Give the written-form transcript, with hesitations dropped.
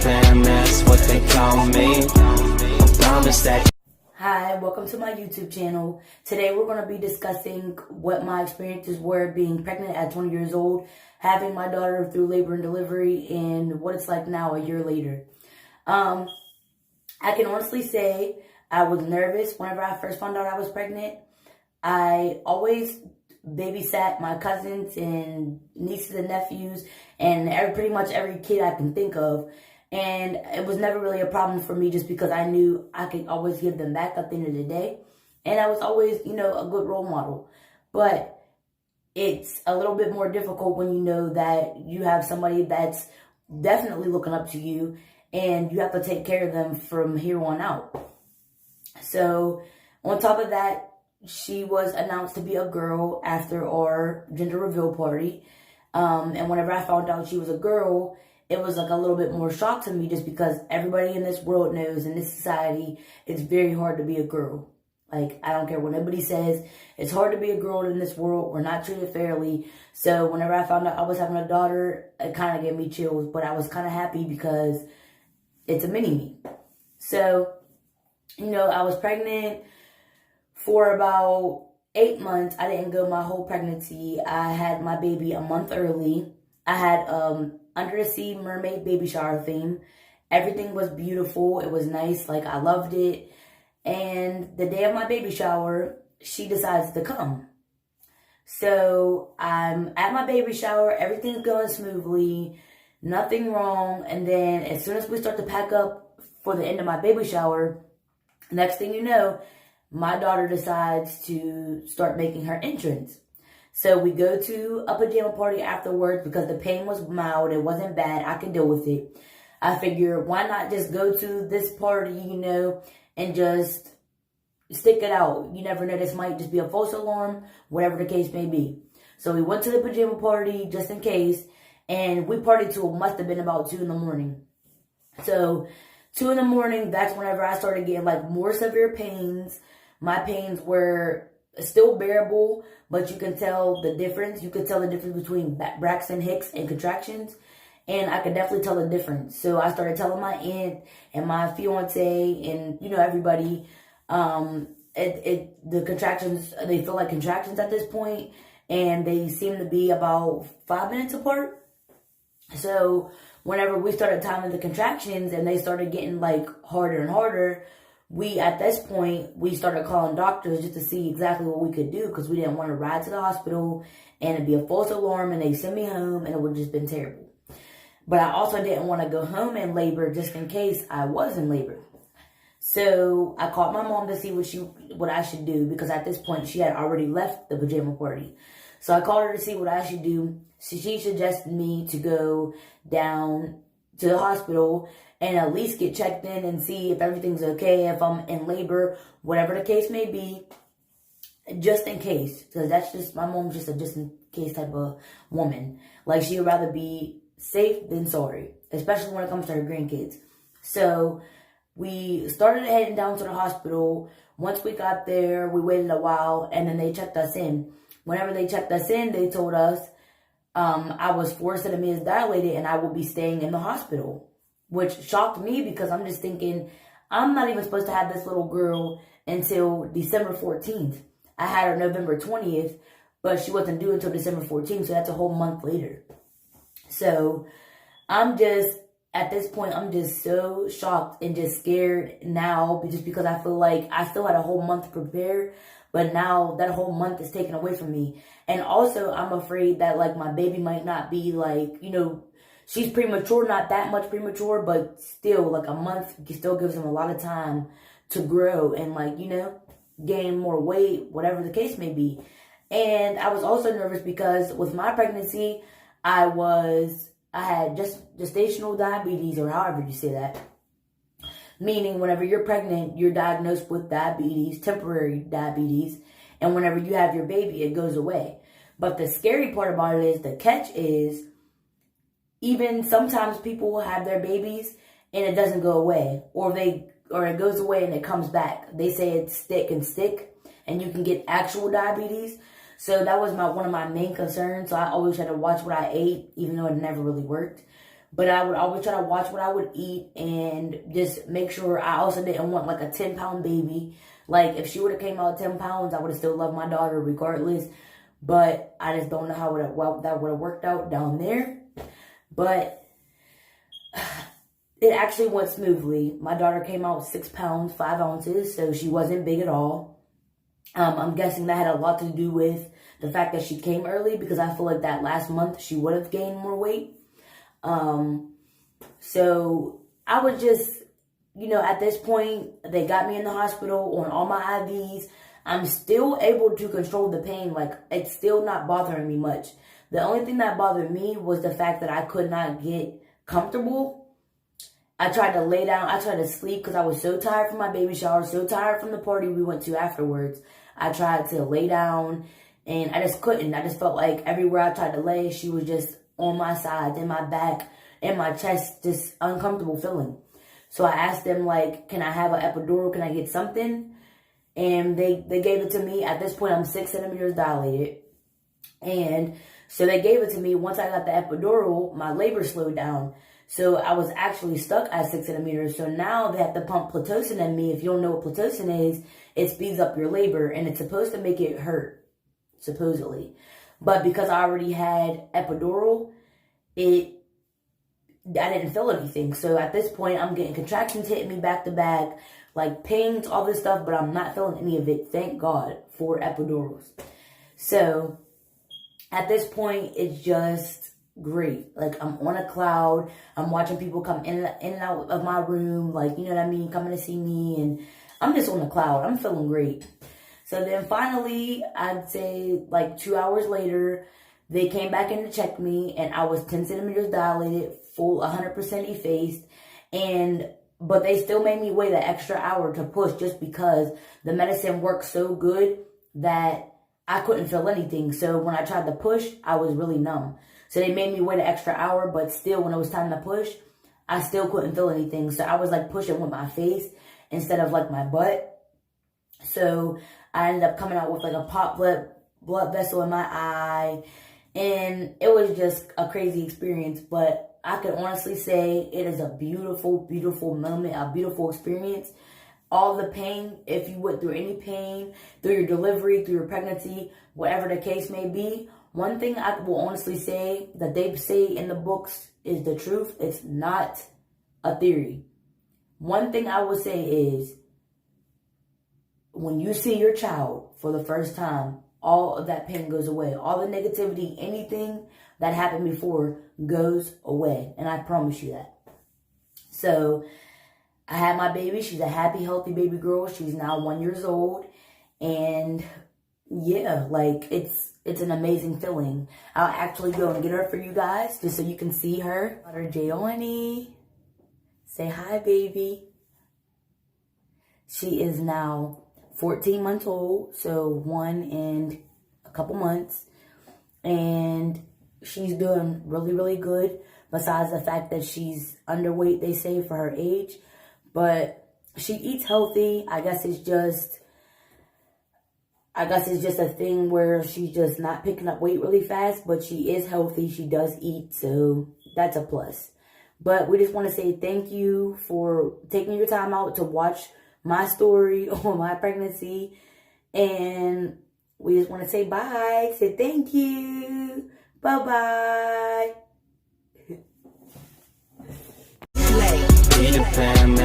fam, that's what they call me. Promise that. Hi, welcome to my YouTube channel. Today we're going to be discussing what my experiences were being pregnant at 20 years old, having my daughter through labor and delivery, and what it's like now a year later. I can honestly say I was nervous whenever I first found out I was pregnant. I always babysat my cousins and nieces and nephews and pretty much every kid I can think of. And it was never really a problem for me just because I knew I could always give them back at the end of the day. And I was always, a good role model. But it's a little bit more difficult when you know that you have somebody that's definitely looking up to you and you have to take care of them from here on out. So on top of that, she was announced to be a girl after our gender reveal party. And whenever I found out she was a girl, it was like a little bit more shock to me just because everybody in this world knows, in this society, it's very hard to be a girl. Like, I don't care what anybody says. It's hard to be a girl in this world. We're not treated fairly. So whenever I found out I was having a daughter, it kind of gave me chills. But I was kind of happy because it's a mini-me. So, I was pregnant for about 8 months. I didn't go my whole pregnancy. I had my baby a month early. I had Under the Sea mermaid baby shower theme. Everything was beautiful. It was nice. Like, I loved it. And the day of my baby shower, she decides to come. So I'm at my baby shower. Everything's going smoothly. Nothing wrong. And then as soon as we start to pack up for the end of my baby shower, next thing you know, my daughter decides to start making her entrance. So we go to a pajama party afterwards because the pain was mild. It wasn't bad. I could deal with it. I figure, why not just go to this party, and just stick it out. You never know. This might just be a false alarm, whatever the case may be. So we went to the pajama party just in case. And we partied till it must have been about 2 in the morning. So 2 in the morning, that's whenever I started getting more severe pains. My pains were still bearable, but you can tell the difference. You could tell the difference between Braxton Hicks and contractions, and I could definitely tell the difference. So I started telling my aunt and my fiance and everybody, the contractions, they feel like contractions at this point, and they seem to be about 5 minutes apart. So whenever we started timing the contractions and they started getting harder and harder, at this point, we started calling doctors just to see exactly what we could do because we didn't want to ride to the hospital and it'd be a false alarm and they send me home and it would have just been terrible. But I also didn't want to go home in labor just in case I was in labor. So I called my mom to see what I should do because at this point she had already left the pajama party. So I called her to see what I should do. So she suggested me to go down to the hospital and at least get checked in and see if everything's okay, if I'm in labor, whatever the case may be, just in case. Because my mom's just a just in case type of woman. Like, she would rather be safe than sorry, especially when it comes to her grandkids. So we started heading down to the hospital. Once we got there, we waited a while, and then they checked us in. Whenever they checked us in, they told us I was 4 centimeters dilated and I will be staying in the hospital, which shocked me because I'm just thinking, I'm not even supposed to have this little girl until December 14th. I had her November 20th, but she wasn't due until December 14th, so that's a whole month later. So at this point, I'm just so shocked and just scared now just because I feel like I still had a whole month to prepare, but now that whole month is taken away from me. And also, I'm afraid that, my baby might not be, she's premature, not that much premature, but still, a month still gives them a lot of time to grow and, gain more weight, whatever the case may be. And I was also nervous because with my pregnancy, I had just gestational diabetes, or however you say that. Meaning, whenever you're pregnant, you're diagnosed with diabetes, temporary diabetes, and whenever you have your baby, it goes away. But the scary part about it is, the catch is, even sometimes people will have their babies and it doesn't go away, or it goes away and it comes back. They say it's stick and you can get actual diabetes. So that was one of my main concerns. So I always had to watch what I ate, even though it never really worked. But I would always try to watch what I would eat and just make sure. I also didn't want like a 10-pound baby. Like if she would have came out 10 pounds, I would have still loved my daughter regardless. But I just don't know how that would have worked out down there. But it actually went smoothly. My daughter came out 6 pounds, 5 ounces, so she wasn't big at all. I'm guessing that had a lot to do with the fact that she came early, because I feel like that last month she would have gained more weight. So I was just, at this point, they got me in the hospital on all my IVs. I'm still able to control the pain. Like, it's still not bothering me much. The only thing that bothered me was the fact that I could not get comfortable. I tried to lay down. I tried to sleep because I was so tired from my baby shower, so tired from the party we went to afterwards. I tried to lay down and I just couldn't. I just felt like everywhere I tried to lay, she was just on my sides, in my back, in my chest, just uncomfortable feeling. So I asked them, like, can I have an epidural? Can I get something? And they gave it to me. At this point, I'm 6 centimeters dilated. And so they gave it to me. Once I got the epidural, my labor slowed down. So I was actually stuck at 6 centimeters. So now they have to pump Pitocin in me. If you don't know what Pitocin is, it speeds up your labor. And it's supposed to make it hurt, supposedly. But because I already had epidural, I didn't feel anything. So at this point, I'm getting contractions hitting me back to back, like pains, all this stuff, but I'm not feeling any of it. Thank God for epidurals. So at this point, it's just great. Like, I'm on a cloud. I'm watching people come in and out of my room, like, you know what I mean, coming to see me, and I'm just on a cloud. I'm feeling great. So then finally, I'd say like 2 hours later, they came back in to check me, and I was 10 centimeters dilated, full 100% effaced, but they still made me wait an extra hour to push just because the medicine worked so good that I couldn't feel anything. So when I tried to push, I was really numb. So they made me wait an extra hour, but still when it was time to push, I still couldn't feel anything. So I was like pushing with my face instead of like my butt. So I ended up coming out with like a popped blood vessel in my eye. And it was just a crazy experience, but I can honestly say it is a beautiful, beautiful moment, a beautiful experience. All the pain, if you went through any pain, through your delivery, through your pregnancy, whatever the case may be, one thing I will honestly say that they say in the books is the truth. It's not a theory. One thing I will say is, when you see your child for the first time, all of that pain goes away. All the negativity, anything that happened before goes away. And I promise you that. So I had my baby. She's a happy, healthy baby girl. She's now 1 year old. And yeah, like it's an amazing feeling. I'll actually go and get her for you guys just so you can see her. Daughter Jayoni. Say hi, baby. She is now 14 months old, so 1 and a couple months, and she's doing really, really good, besides the fact that she's underweight, they say, for her age, but she eats healthy. I guess it's just a thing where she's just not picking up weight really fast, but she is healthy. She does eat, so that's a plus. But we just want to say thank you for taking your time out to watch my story on my pregnancy, and we just want to say bye, say thank you, bye-bye. Be the family.